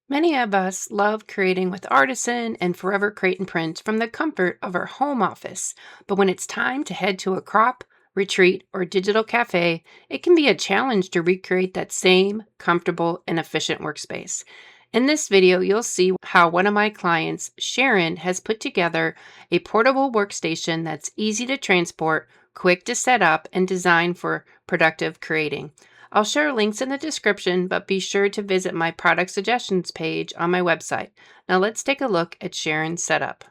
Many of us love creating with Artisan and Forever Crate and Print from the comfort of our home office. But when it's time to head to a crop, retreat, or digital cafe, it can be a challenge to recreate that same comfortable and efficient workspace. In this video, you'll see how one of my clients, Sharon, has put together a portable workstation that's easy to transport, quick to set up, and designed for productive creating. I'll share links in the description, but be sure to visit my product suggestions page on my website. Now let's take a look at Sharon's setup.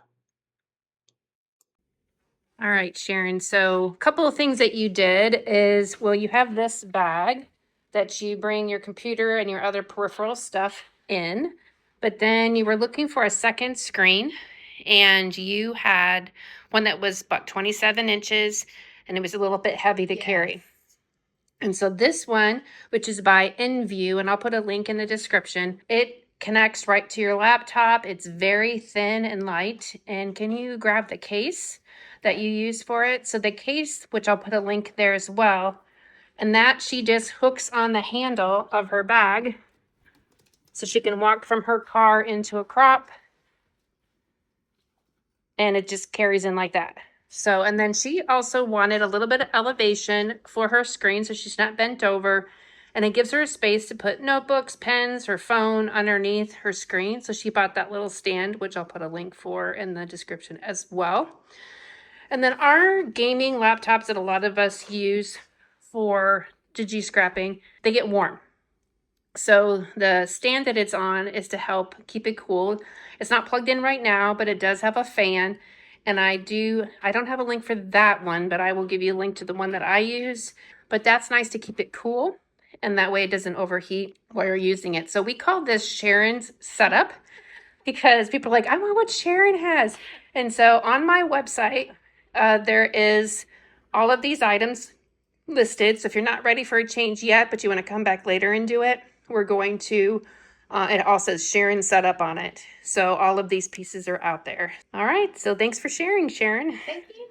All right, Sharon. So a couple of things that you did is, well, you have this bag that you bring your computer and your other peripheral stuff in, but then you were looking for a second screen and you had one that was about 27 inches and it was a little bit heavy to carry. And so this one, which is by InView, and I'll put a link in the description, it connects right to your laptop. It's very thin and light. And can you grab the case that you use for it? So the case, which I'll put a link there as well, and that she just hooks on the handle of her bag so she can walk from her car into a crop, and it just carries in like that. So, and then she also wanted a little bit of elevation for her screen so she's not bent over. And it gives her a space to put notebooks, pens, her phone underneath her screen. So she bought that little stand, which I'll put a link for in the description as well. And then our gaming laptops that a lot of us use for Digi-Scrapping, they get warm. So the stand that it's on is to help keep it cool. It's not plugged in right now, but it does have a fan. And I don't have a link for that one, but I will give you a link to the one that I use. But that's nice to keep it cool. And that way it doesn't overheat while you're using it. So we call this Sharon's setup because people are like, I want what Sharon has. And so on my website, there is all of these items listed. So if you're not ready for a change yet, but you want to come back later and do it, we're going to, it all says Sharon setup on it. So all of these pieces are out there. All right. So thanks for sharing, Sharon. Thank you.